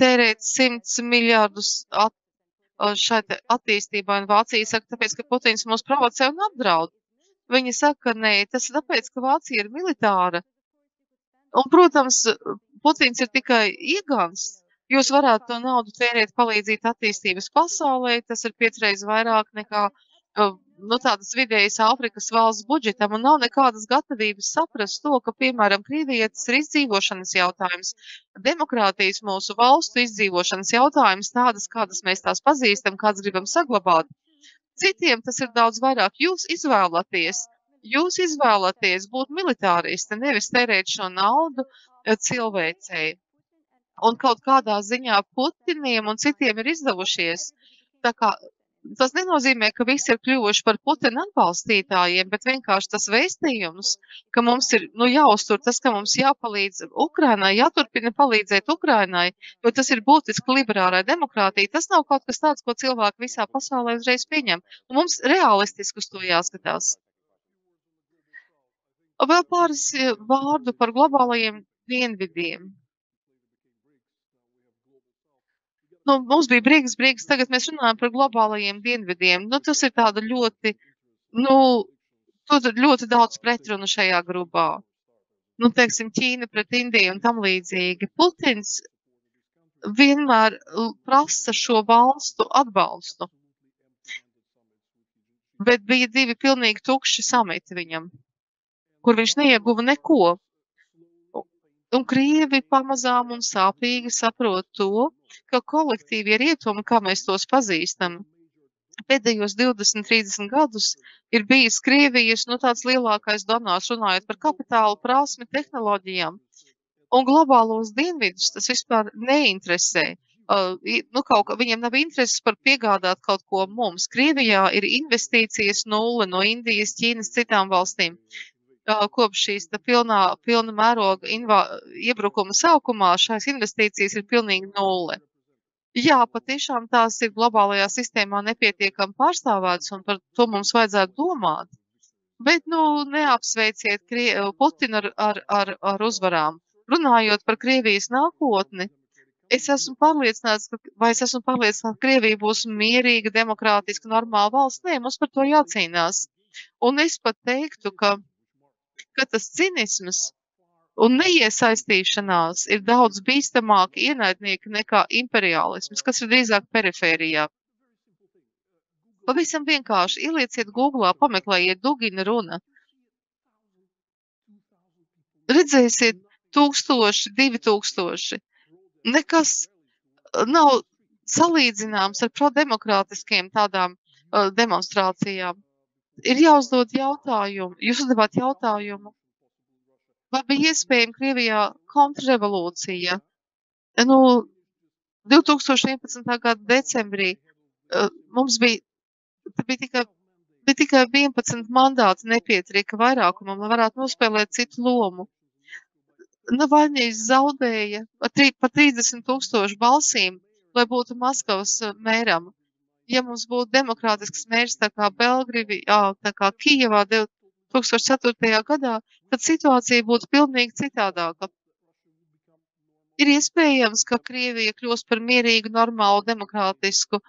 tērēt 100 miljārdus šai attīstībai, un Vācija saka, tāpēc, ka Putins mūs provocē un apdraud. Viņi saka, nē, tas ir tāpēc, ka Vācija ir militāra. Un, protams, Putins ir tikai iegansts. Jūs varētu to naudu tērēt palīdzīt attīstības pasaulē, tas ir 5 reizes vairāk nekā tādas vidējas Āfrikas valsts budžetam, un nav nekādas gatavības saprast to, ka, piemēram, Krievijai tas ir izdzīvošanas jautājums, demokrātijas mūsu valstu izdzīvošanas jautājums, tādas, kādas mēs tās pazīstam, kādas gribam saglabāt. Citiem tas ir daudz vairāk. Jūs izvēlaties būt militāristi, nevis tērēt šo naudu cilvēcei. Un kaut kādā ziņā Putiniem un citiem ir izdevušies. Tā kā tas nenozīmē, ka visi ir kļuvuši par Putina atbalstītājiem, bet vienkārši tas vēstījums, ka mums ir jāuztur tas, ka mums jāpalīdz Ukrainai, jāturpina palīdzēt Ukrainai, jo tas ir būtiski liberārai demokrātija. Tas nav kaut kas tāds, ko cilvēki visā pasaulē uzreiz pieņem. Un mums realistiski uz to jāskatās. Vēl pāris vārdu par globālajiem dienvidiem. Mums bija Brīgs, tagad mēs runājam par globālajiem dienvidiem. Tas ir tāda ļoti, tur ir ļoti daudz pretrunu šajā grupā. Teiksim, Ķīna pret Indiju un tam līdzīgi. Putins vienmēr prasa šo valstu atbalstu. Bet bija 2 pilnīgi tukši samiti viņam, kur viņš neieguva neko. Un Krievi pamazām un sāpīgi saprot to, ka kolektīvie rietumi, kā mēs tos pazīstam, pēdējos 20-30 gadus ir bijis Krievijas tāds lielākais donors, runājot par kapitālu, prasmi, tehnoloģijām. Un globālos dienvidus tas vispār neinteresē. Viņiem nav intereses par piegādāt kaut ko mums. Krievijā ir investīcijas 0 no Indijas, Ķīnas, citām valstīm. Kopš šīs pilna mēroga iebrukuma sākumā šās investīcijas ir pilnīgi 0. Jā, patiešām tās ir globālajā sistēmā nepietiekami pārstāvētas, un par to mums vajadzētu domāt. Bet, neapsveiciet Putinu ar uzvarām. Runājot par Krievijas nākotni, es esmu pārliecināts, ka Krievija būs mierīga, demokrātiska, normāla valsts. Nē, mums par to jācīnās. Un es pat teiktu, ka tas cinisms un neiesaistīšanās ir daudz bīstamāki ienaidnieki nekā imperiālisms, kas ir drīzāk perifērijā. Pavisam vienkārši ielieciet Googlā, pameklējiet Dugina runa. Redzēsiet 1000, 2000. Nekas nav salīdzināms ar prodemokrātiskiem tādām demonstrācijām. Ir jāuzdod jautājumu. Jūs uzdevāt jautājumu. Vai bija iespējama Krievijā kontrrevolūcija? 2011. gada decembrī mums bija tikai 11 mandāti nepietrika vairākumam, lai varētu nospēlēt citu lomu. Navaļņīs zaudēja par 30 000 balsīm, lai būtu Maskavas mēram. Ja mums būtu demokrātisks mērs tā kā Belgrivijā, tā kā Kijevā 2004. gadā, tad situācija būtu pilnīgi citādāka. Ir iespējams, ka Krievija kļūs par mierīgu, normālu, demokrātisku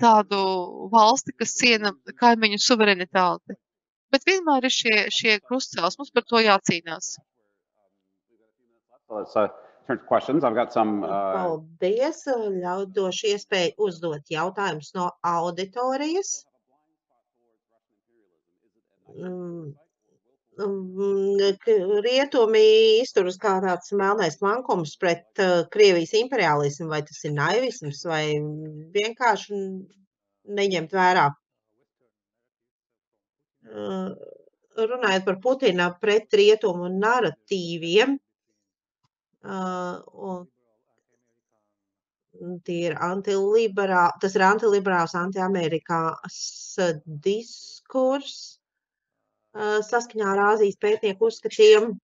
tādu valsti, kas ciena kaimiņu suverenitāti. Bet vienmēr ir šie krustcēls. Mums par to jācīnās. Let's turn to questions. I've got some. Paldies. Došu iespēju uzdot jautājumus no auditorijas. Rietumi izturas kā tāds melnais plankums pret Krievijas imperialismu, vai tas ir naivisms, vai vienkārši neņemt vērā. Runājot par Putina pret rietumu naratīviem, tas ir antiliberāls, antiamerikās diskurs saskaņā ar Āzijas pētnieku uzskatiem.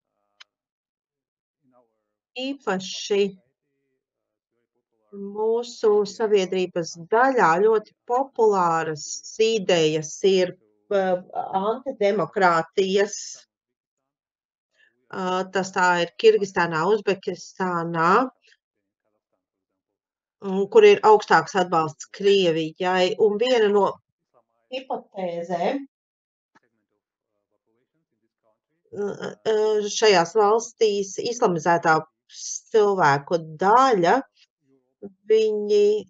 Īpaši mūsu sabiedrības daļā ļoti populāras idejas ir antidemokrātijas. Tas tā ir Kirgistānā, Uzbekistānā, kur ir augstāks atbalsts Krievijai. Un viena no hipotēzēm šajās valstīs islamizētā cilvēku daļa, viņi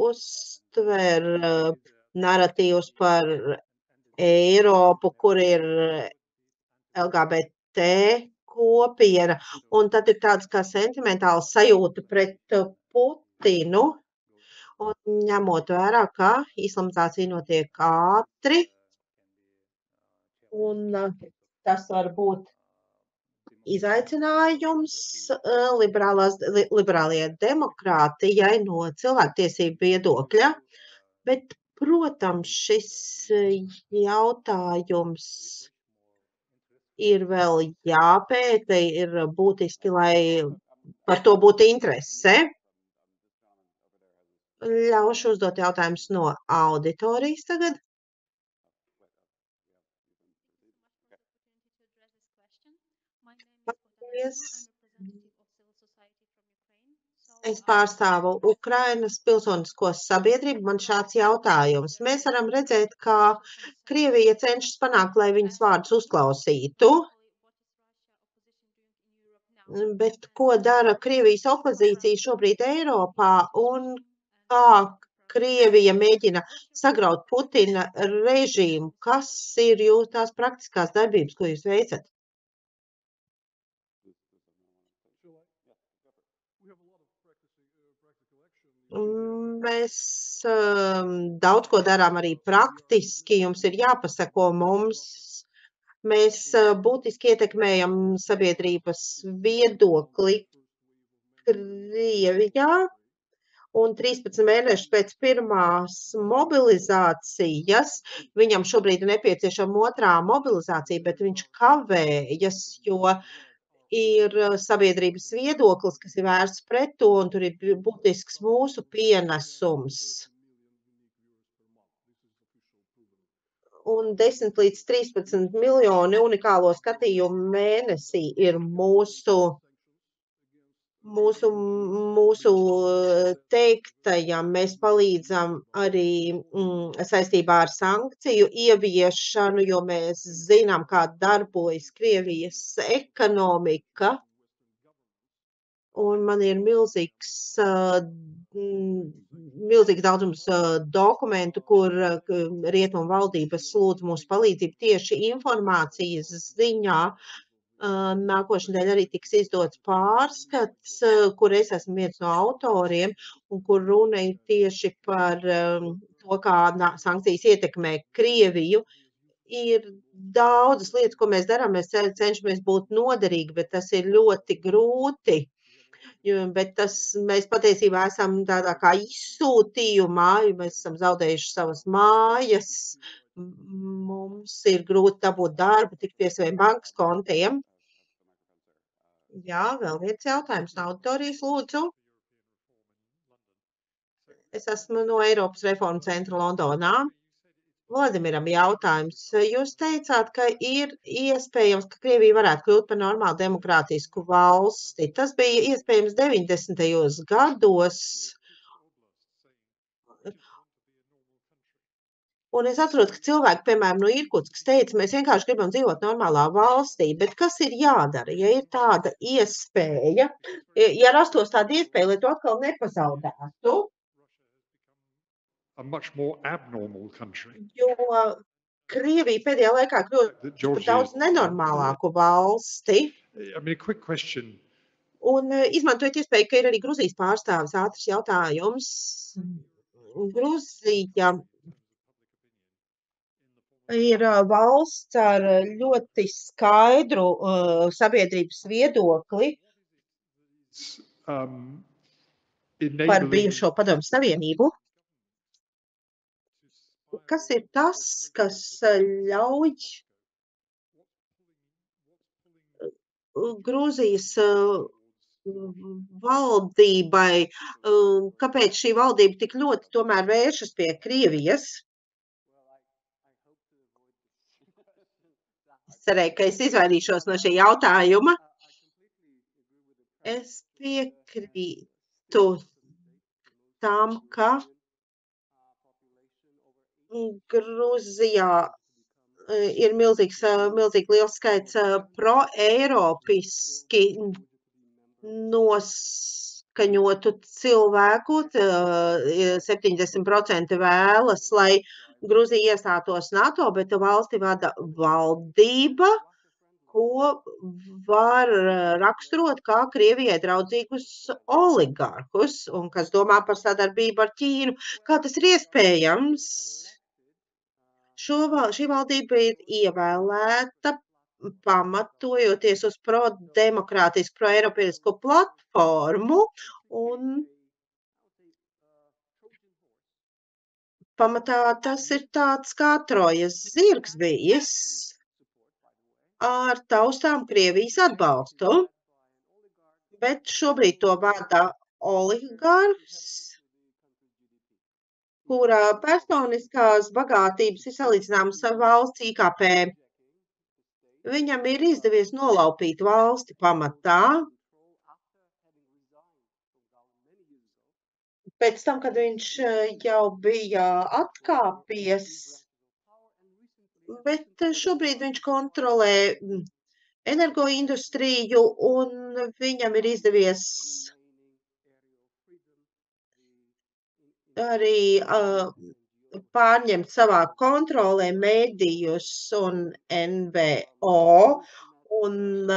uztver naratīvus par Eiropu, kur ir LGBT kopiena, un tad ir tāds kā sentimentāla sajūta pret Putinu, un ņemot vērā, ka islamizācija notiek ātri, un tas var būt izaicinājums liberālajai demokrātijai no cilvēktiesību viedokļa, bet, protams, šis jautājums ir vēl jāpēta, ir būtiski, lai par to būtu interese. Ļaušu uzdot jautājumus no auditorijas tagad. Paldies. Es pārstāvu Ukrainas pilsonisko sabiedrību. Man šāds jautājums. Mēs varam redzēt, ka Krievija cenšas panākt, lai viņas vārdus uzklausītu. Bet ko dara Krievijas opozīcija šobrīd Eiropā un kā Krievija mēģina sagraut Putina režīmu? Kas ir tās praktiskās darbības, ko jūs veicat? Mēs daudz ko darām arī praktiski, jums ir jāpasako mums. Mēs būtiski ietekmējam sabiedrības viedokli Krievijā, un 13 mēnešus pēc pirmās mobilizācijas, viņam šobrīd ir nepieciešama otrā mobilizācija, bet viņš kavējas, jo ir sabiedrības viedoklis, kas ir vērsts pret to, un tur ir būtisks mūsu pienesums. Un 10 līdz 13 miljoni unikālo skatījumu mēnesī ir mūsu teiktajam. Mēs palīdzam arī saistībā ar sankciju ieviešanu, jo mēs zinām, kā darbojas Krievijas ekonomika. un man ir milzīgs daudzums dokumentu, kur rietumu valdības lūdz mūsu palīdzību tieši informācijas ziņā. Nākošnedēļ arī tiks izdots pārskats, kur es esmu viens no autoriem, un kur runa ir tieši par to, kā sankcijas ietekmē Krieviju. Ir daudzas lietas, ko mēs darām, mēs cenšamies būt noderīgi, bet tas ir ļoti grūti. Bet mēs patiesībā esam tādā kā izsūtījumā, mēs esam zaudējuši savas mājas, mums ir grūti dabūt darbu, tikt pie saviem bankas kontiem. Jā, vēl viens jautājums no auditorijas, lūdzu. Es esmu no Eiropas reformu centra Londonā. Vladimiram jautājums. Jūs teicāt, ka ir iespējams, ka Krievija varētu kļūt par normālu demokrātisku valsti. Tas bija iespējams 90. gados. Un es atrodu, ka cilvēki, piemēram, no Irkutskas teica, mēs vienkārši gribam dzīvot normālā valstī, bet kas ir jādara, ja ir tāda iespēja, ja rastos tāda iespēja, lai to atkal nepazaudētu? A much more abnormal country. Jo Krievija pēdējā laikā kļūst par daudz nenormālāku valsti. I mean, a quick question. Un izmantojot iespēju, ka ir arī Gruzijas pārstāvis, ātrs jautājums. Gruzija ir valsts ar ļoti skaidru sabiedrības viedokli par bijušo Padomju Savienību. Kas ir tas, kas ļauj Grūzijas valdībai, kāpēc šī valdība tik ļoti tomēr vēršas pie Krievijas? Es cerēju, ka es izvairīšos no šī jautājuma. Es piekrītu tam, ka Grūzijā ir milzīgi liels skaits pro-eiropiski noskaņotu cilvēku. 70% vēlas, lai Grūzija iestātos NATO, bet valsti vada valdība, ko var raksturot kā Krievijai draudzīgus oligarkus, un kas domā par sadarbību ar Ķīnu. Kā tas ir iespējams? Šī valdība ir ievēlēta pamatojoties uz pro-demokrātisku, pro-eiropeisku platformu, un pamatā tas ir tāds kā Trojas zirgs bijis ar taustām Krievijas atbalstu, bet šobrīd to vada oligarhs, kura personiskās bagātības ir salīdzināmas ar valsts IKP. Viņam ir izdevies nolaupīt valsti pamatā. Pēc tam, kad viņš jau bija atkāpies, bet šobrīd viņš kontrolē energoindustriju un viņam ir izdevies arī pārņemt savā kontrolē medijus un NVO, un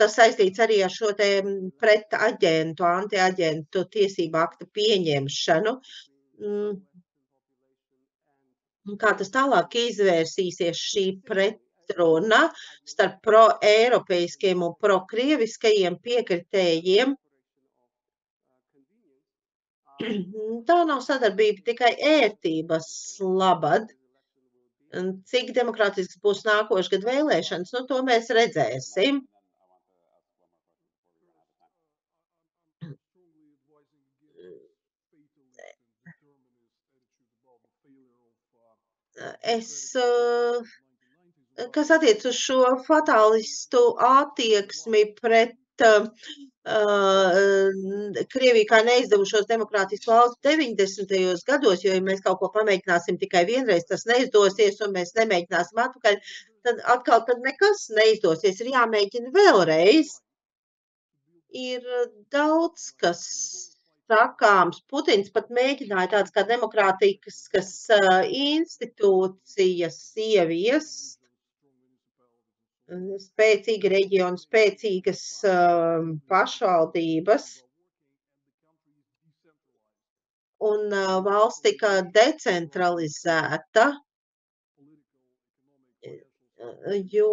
tas saistīts arī ar šo te pretaģentu, antiaģentu tiesību akta pieņemšanu. Kā tas tālāk izvērsīsies šī pretruna starp pro-eiropeiskiem un pro-krieviskajiem piekritējiem? Tā nav sadarbība tikai ērtības labad. Cik demokrātisks būs nākošais gadu vēlēšanas, to mēs redzēsim. Kas attiec uz šo fatālistu attieksmi pret Krieviju kā neizdevušos demokrātisku valsti 90. gados, jo ja mēs kaut ko pamēģināsim tikai vienreiz, tas neizdosies un mēs nemēģināsim atpakaļ, tad atkal tad nekas neizdosies, ir jāmēģina vēlreiz. Ir daudz, kas sakāms. Putins pat mēģināja tādas kā demokrātiskas institūcijas ieviest, spēcīgi reģioni, spēcīgas pašvaldības, un valsts tika decentralizēta, jo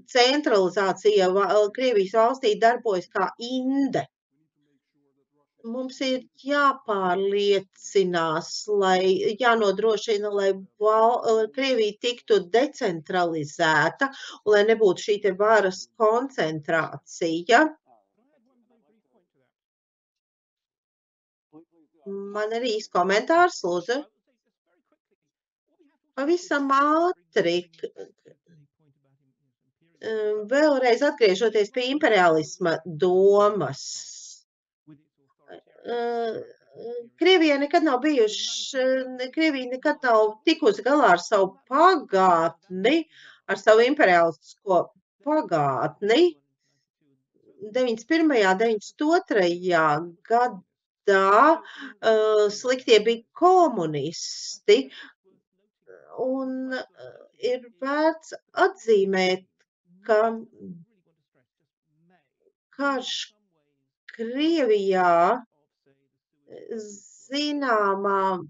centralizācija Krievijas valstī darbojas kā inde. Mums ir jāpārliecinās, jānodrošina, lai Krievija tiktu decentralizēta un lai nebūtu šī te varas koncentrācija. Man ir īsts komentārs, lūdzu. Pavisam ātri. Vēlreiz atgriežoties pie imperialisma domas. Krievija nekad nav tikusi galā ar savu pagātni, ar savu imperialistisko pagātni. 91. 92. gadā sliktie bija komunisti, un ir vērts atzīmēt, ka karš Krievijā zināmā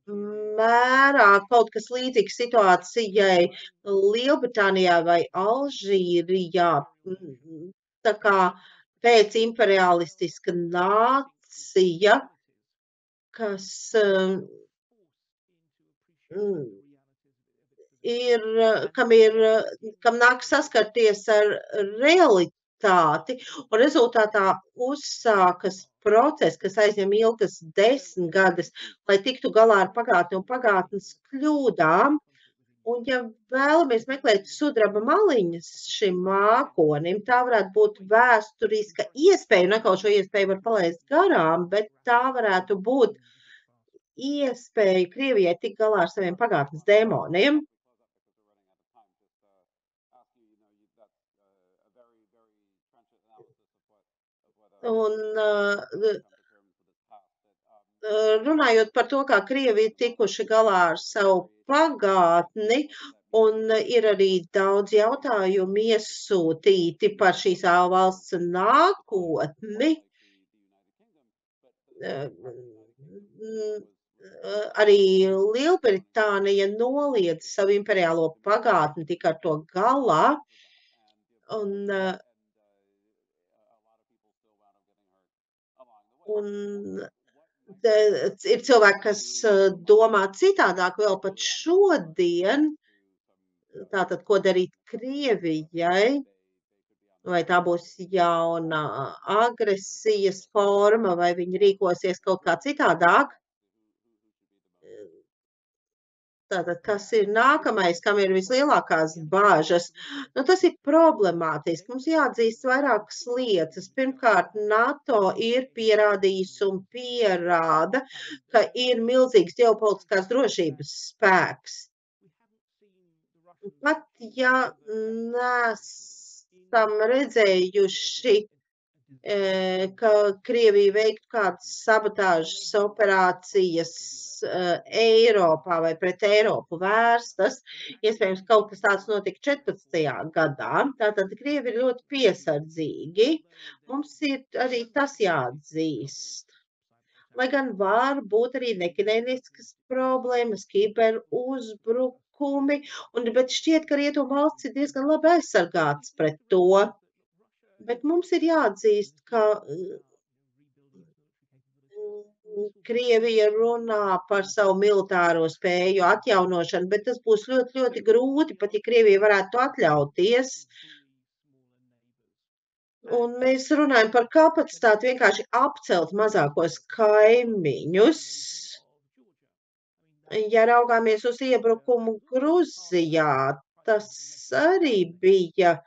mērā kaut kas līdzīgs situācijai Lielbritānijā vai Alžīrijā, tā kā pēc imperialistiska nācija, kam nāk saskarties ar realitāti, un rezultātā uzsākas process, kas aizņem ilgas 10 gadus, lai tiktu galā ar pagātni un pagātnes kļūdām. Un ja vēlamies meklēt sudraba maliņas šim mākonim, tā varētu būt vēsturiska iespēja, un atkal šo iespēju var palaist garām, bet tā varētu būt iespēja Krievijai tikt galā ar saviem pagātnes dēmoniem. Un runājot par to, kā Krievi ir tikuši galā ar savu pagātni, un ir arī daudz jautājumu iesūtīti par šīs valsts nākotni. Arī Lielbritānija noliedz savu imperiālo pagātni, tika ar to galā, un ir cilvēki, kas domā citādāk vēl pat šodien, tātad, ko darīt Krievijai, vai tā būs jauna agresijas forma, vai viņi rīkosies kaut kā citādāk. Tātad, kas ir nākamais, kam ir vislielākās bāžas? Tas ir problemātiski. Mums jāatzīst vairākas lietas. Pirmkārt, NATO ir pierādījis un pierāda, ka ir milzīgs ģeopolitiskās drošības spēks. Pat ja nesam redzējuši, ka Krievija veiktu kādas sabotāžas operācijas Eiropā vai pret Eiropu vērstas, iespējams, kaut kas tāds notika 14. gadā, tātad Krievi ir ļoti piesardzīgi. Mums ir arī tas jāatzīst. Lai gan var būt arī nekinēniskas problēmas, kiberuzbrukumi, bet šķiet, ka Rietumu valsts ir diezgan labi aizsargāts pret to. Bet mums ir jāatzīst, ka Krievija runā par savu militāro spēju atjaunošanu, bet tas būs ļoti, ļoti grūti, pat ja Krievija varētu to atļauties. Un mēs runājam par kapacitāti vienkārši apcelt mazākos kaimiņus. Ja raugāmies uz iebrukumu Gruzijā, tas arī bija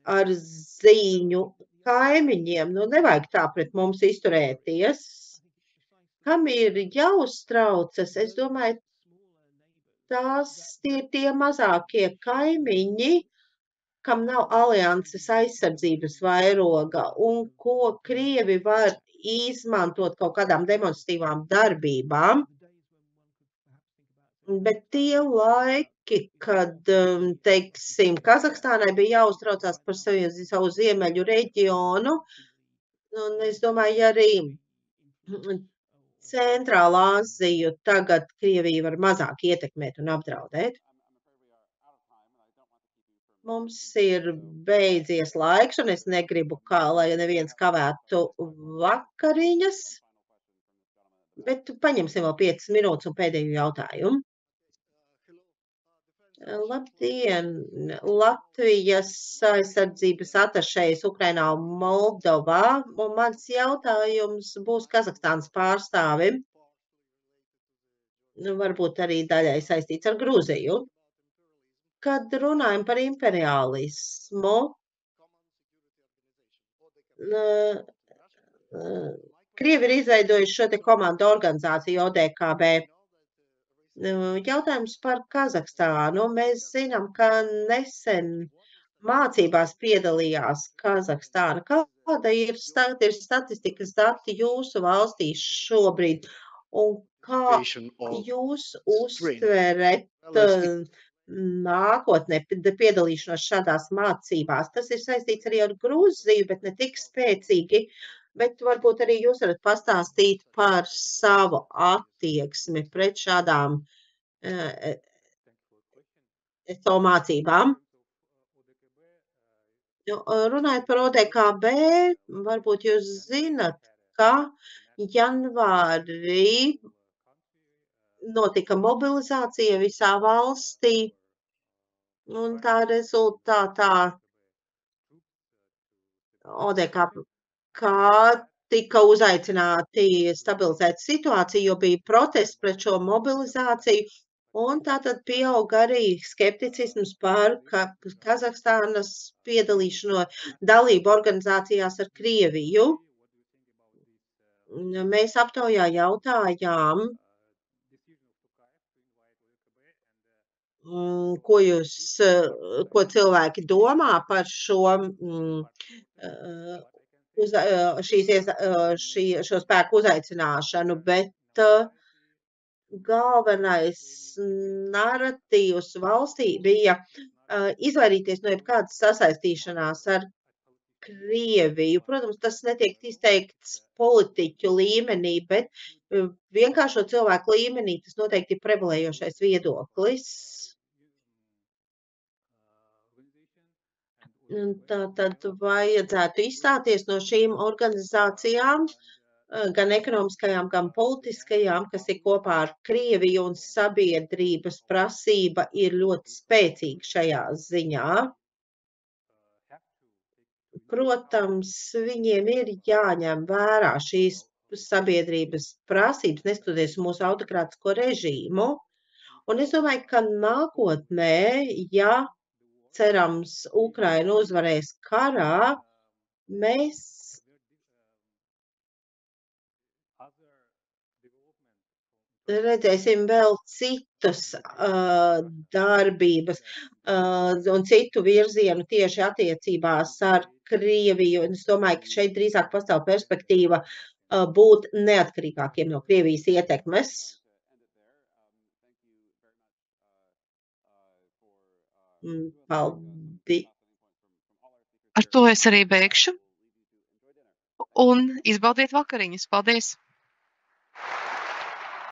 ar ziņu kaimiņiem. Nevajag tā pret mums izturēties. Kam ir jāuztraucas, es domāju, tie ir tie mazākie kaimiņi, kam nav alianses aizsardzības vairoga un ko Krievi var izmantot kaut kādām demonstratīvām darbībām. Bet tie laiki, kad, teiksim, Kazahstānai bija jāuztraucās par savu ziemeļu reģionu, un es domāju, arī Centrālā Āziju tagad Krievija var mazāk ietekmēt un apdraudēt. Mums ir beidzies laiks, un es negribu, lai neviens kavētu vakariņas, bet paņemsim vēl 5 minūtes un pēdējo jautājumu. Labdien! Latvijas aizsardzības atašejs Ukrainā un Moldovā, un mans jautājums būs Kazahstānas pārstāvim, varbūt arī daļai saistīts ar Gruziju. Kad runājam par imperialismu, Krievi ir izveidojuši šo te komandu organizāciju ODKB. Jautājums par Kazahstānu. Mēs zinām, ka nesen mācībās piedalījās Kazahstāna. Kāda ir statistikas dati jūsu valstī šobrīd? Un kā jūs uztverat nākotnē piedalīšanos šādās mācībās? Tas ir saistīts arī ar Gruziju, bet ne tik spēcīgi. Bet varbūt arī jūs varat pastāstīt par savu attieksmi pret šādām ESO mācībām. Runājot par ODKB, varbūt jūs zinat, ka janvārī notika mobilizācija visā valstī, un tā rezultātā ODKB tika uzaicināti stabilizēt situāciju, jo bija protests pret šo mobilizāciju, un tātad pieauga arī skepticisms par Kazahstānas dalību organizācijās ar Krieviju. Mēs aptaujā jautājām, ko cilvēki domā par šo spēku uzaicināšanu, bet galvenais naratīvs valstī bija izvairīties no jebkādas sasaistīšanās ar Krieviju. Protams, tas netiek izteikts politiķu līmenī, bet vienkāršo cilvēku līmenī tas noteikti ir prevalējošais viedoklis. Tātad vajadzētu izstāties no šīm organizācijām, gan ekonomiskajām, gan politiskajām, kas ir kopā ar Krieviju, un sabiedrības prasība ir ļoti spēcīga šajā ziņā. Protams, viņiem ir jāņem vērā šīs sabiedrības prasības, neskatoties mūsu autokrātisko režīmu. Un es domāju, ka nākotnē, ja cerams Ukraina uzvarēs karā, mēs redzēsim vēl citus darbības un citu virzienu tieši attiecībās ar Krieviju. Un es domāju, ka šeit drīzāk pastāv perspektīva būt neatkarīgākiem no Krievijas ietekmes. Paldies! Ar to es arī beigšu. Un izbaudiet vakariņas. Paldies!